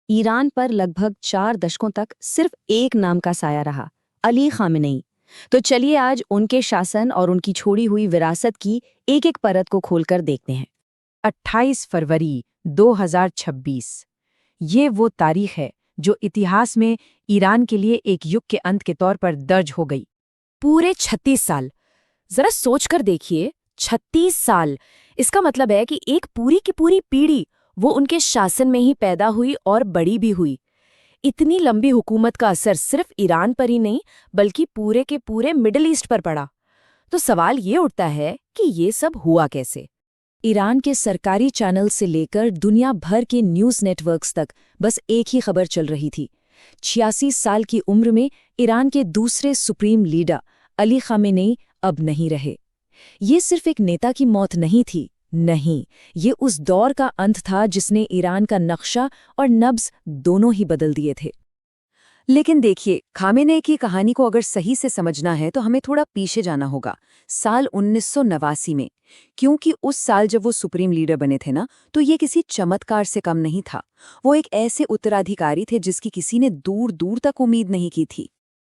Iran पर लगभग 4 दशकों तक सिर्फ एक नाम का साया रहा, अली खामेनेई। तो चलिए आज उनके शासन और उनकी छोड़ी हुई विरासत की एक एक परत को खोलकर देखते हैं। 28 फरवरी 2026 ये वो तारीख है जो इतिहास में ईरान के लिए एक युग के अंत के तौर पर दर्ज हो गई। पूरे 36 साल। जरा सोचकर देखिए, 36 साल। इसका मतलब है कि एक पूरी की पूरी पीढ़ी वो उनके शासन में ही पैदा हुई और बड़ी भी हुई। इतनी लंबी हुकूमत का असर सिर्फ ईरान पर ही नहीं बल्कि पूरे के पूरे मिडिल ईस्ट पर पड़ा। तो सवाल ये उठता है कि ये सब हुआ कैसे। ईरान के सरकारी चैनल से लेकर दुनिया भर के न्यूज़ नेटवर्क्स तक बस एक ही खबर चल रही थी। 86 साल की उम्र में ईरान के दूसरे सुप्रीम लीडर अली खामेनेई अब नहीं रहे। ये सिर्फ एक नेता की मौत नहीं थी, नहीं, ये उस दौर का अंत था जिसने ईरान का नक्शा और नब्ज दोनों ही बदल दिए थे। लेकिन देखिए, खामेनेई की कहानी को अगर सही से समझना है तो हमें थोड़ा पीछे जाना होगा, साल 1989 में। क्योंकि उस साल जब वो सुप्रीम लीडर बने थे ना, तो ये किसी चमत्कार से कम नहीं था। वो एक ऐसे उत्तराधिकारी थे जिसकी किसी ने दूर दूर तक उम्मीद नहीं की थी।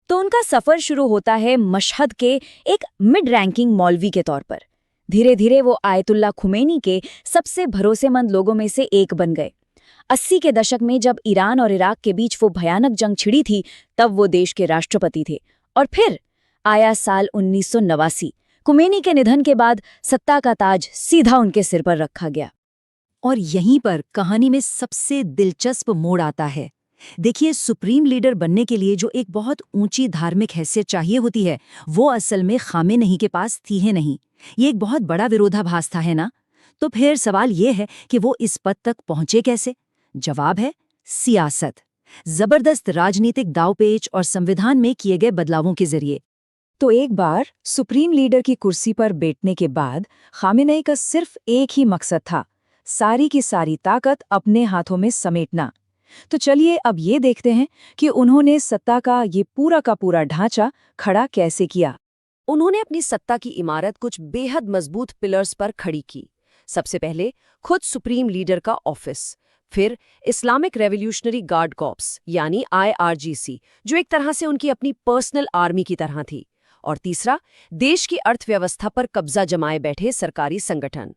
तो उनका सफर शुरू होता है मशहद के एक मिड रैंकिंग मौलवी के तौर पर। धीरे धीरे वो आयतुल्ला खुमैनी के सबसे भरोसेमंद लोगों में से एक बन गए। 80 के दशक में जब ईरान और इराक के बीच वो भयानक जंग छिड़ी थी, तब वो देश के राष्ट्रपति थे। और फिर आया साल 1989। खुमैनी के निधन के बाद सत्ता का ताज सीधा उनके सिर पर रखा गया। और यहीं पर कहानी में सबसे दिलचस्प मोड़ आता है। देखिए, सुप्रीम लीडर बनने के लिए जो एक बहुत ऊंची धार्मिक हैसियत चाहिए होती है, वो असल में खामेनेई के पास थी ही नहीं। ये एक बहुत बड़ा विरोधाभास था, है ना? तो फिर सवाल ये है कि वो इस पद तक पहुंचे कैसे? जवाब है सियासत। जबरदस्त राजनीतिक दांवपेच और संविधान में किए गए बदलावों के जरिए। तो एक बार सुप्रीम लीडर की कुर्सी पर बैठने के बाद खामेनेई का सिर्फ एक ही मकसद था, सारी की सारी ताकत अपने हाथों में समेटना। तो चलिए अब ये देखते हैं कि उन्होंने सत्ता का ये पूरा का पूरा ढांचा खड़ा कैसे किया। उन्होंने अपनी सत्ता की इमारत कुछ बेहद मजबूत पिलर्स पर खड़ी की। सबसे पहले खुद सुप्रीम लीडर का ऑफिस, फिर इस्लामिक रेवोल्यूशनरी गार्ड कॉर्प्स यानी IRGC, जो एक तरह से उनकी अपनी पर्सनल आर्मी की तरह थी, और तीसरा देश की अर्थव्यवस्था पर कब्जा जमाए बैठे सरकारी संगठन।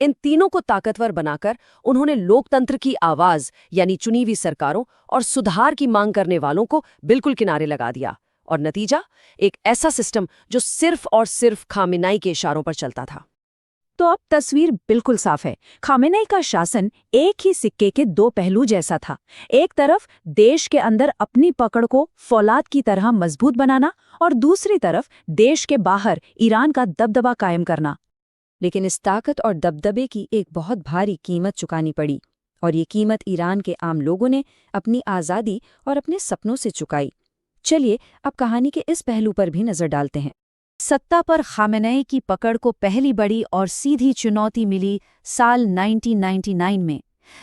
इन तीनों को ताकतवर बनाकर उन्होंने लोकतंत्र की आवाज यानी चुनी हुई सरकारों और सुधार की मांग करने वालों को बिल्कुल किनारे लगा दिया। और नतीजा, एक ऐसा सिस्टम जो सिर्फ और सिर्फ खामेनेई के इशारों पर चलता था। तो अब तस्वीर बिल्कुल साफ है। खामेनेई का शासन एक ही सिक्के के दो पहलू जैसा था। एक तरफ देश के अंदर अपनी पकड़ को फौलाद की तरह मजबूत बनाना और दूसरी तरफ देश के बाहर ईरान का दबदबा कायम करना। लेकिन इस ताकत और दबदबे की एक बहुत भारी कीमत चुकानी पड़ी, और ये कीमत ईरान के आम लोगों ने अपनी आज़ादी और अपने सपनों से चुकाई। चलिए अब कहानी के इस पहलू पर भी नजर डालते हैं। सत्ता पर खामेनेई की पकड़ को पहली बड़ी और सीधी चुनौती मिली साल 1999 में,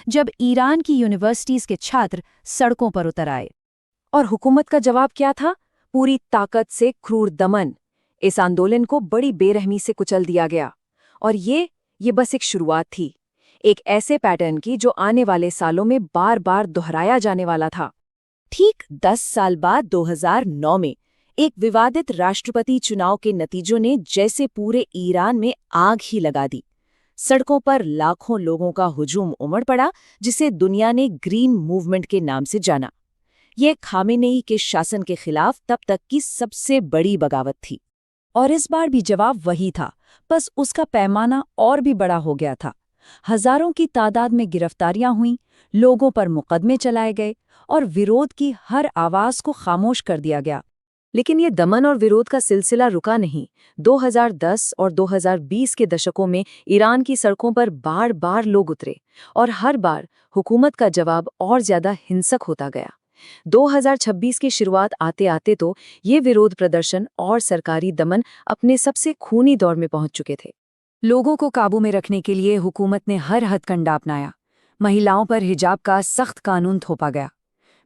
जब ईरान की यूनिवर्सिटीज के छात्र सड़कों पर उतर आए। और हुकूमत का जवाब क्या था? पूरी ताकत से क्रूर दमन। इस आंदोलन को बड़ी बेरहमी से कुचल दिया गया। और ये बस एक शुरुआत थी, एक ऐसे पैटर्न की जो आने वाले सालों में बार बार दोहराया जाने वाला था। ठीक 10 साल बाद 2009 में एक विवादित राष्ट्रपति चुनाव के नतीजों ने जैसे पूरे ईरान में आग ही लगा दी। सड़कों पर लाखों लोगों का हुजूम उमड़ पड़ा, जिसे दुनिया ने ग्रीन मूवमेंट के नाम से जाना। यह खामेनेई के शासन के खिलाफ तब तक की सबसे बड़ी बगावत थी। और इस बार भी जवाब वही था, बस उसका पैमाना और भी बड़ा हो गया था। हजारों की तादाद में गिरफ्तारियां हुईं, लोगों पर मुकदमे चलाए गए और विरोध की हर आवाज को खामोश कर दिया गया। लेकिन ये दमन और विरोध का सिलसिला रुका नहीं। 2010 और 2020 के दशकों में ईरान की सड़कों पर बार बार लोग उतरे, और हर बार हुकूमत का जवाब और ज्यादा हिंसक होता गया। 2026 की शुरुआत आते आते तो ये विरोध प्रदर्शन और सरकारी दमन अपने सबसे खूनी दौर में पहुंच चुके थे। लोगों को काबू में रखने के लिए हुकूमत ने हर हथकंडा अपनाया। महिलाओं पर हिजाब का सख्त कानून थोपा गया।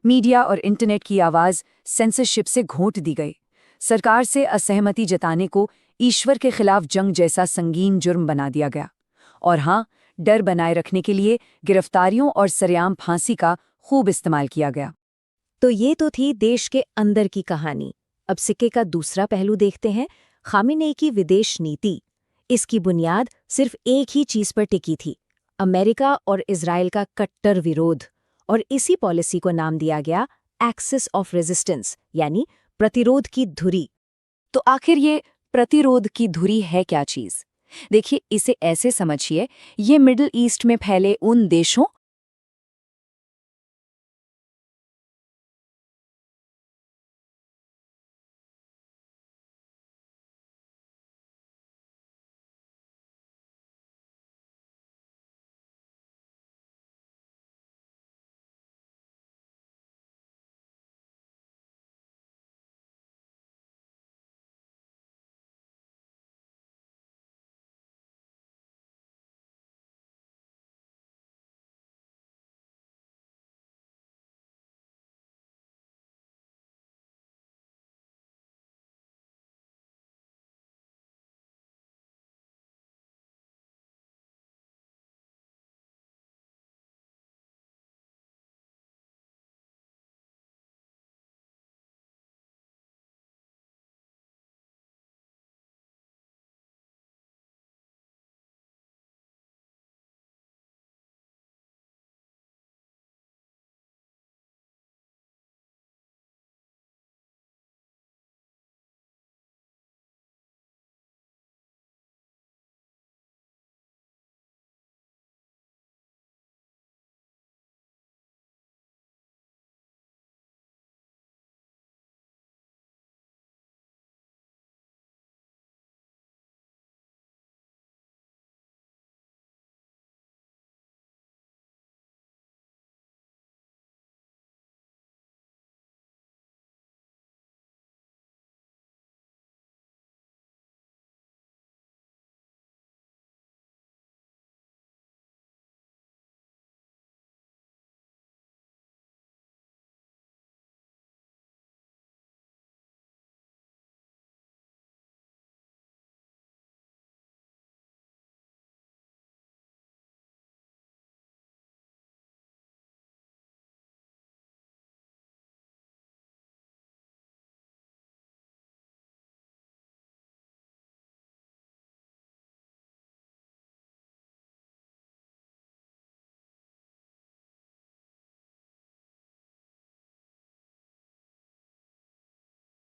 मीडिया और इंटरनेट की आवाज़ सेंसरशिप से घोंट दी गई। सरकार से असहमति जताने को ईश्वर के खिलाफ जंग जैसा संगीन जुर्म बना दिया गया। और हाँ, डर बनाए रखने के लिए गिरफ्तारियों और सरेआम फांसी का खूब इस्तेमाल किया गया। तो ये तो थी देश के अंदर की कहानी। अब सिक्के का दूसरा पहलू देखते हैं, खामेनेई की विदेश नीति। इसकी बुनियाद सिर्फ एक ही चीज पर टिकी थी, अमेरिका और इजराइल का कट्टर विरोध। और इसी पॉलिसी को नाम दिया गया एक्सिस ऑफ रेजिस्टेंस, यानी प्रतिरोध की धुरी। तो आखिर ये प्रतिरोध की धुरी है क्या चीज? देखिए, इसे ऐसे समझिए, ये मिडिल ईस्ट में फैले उन देशों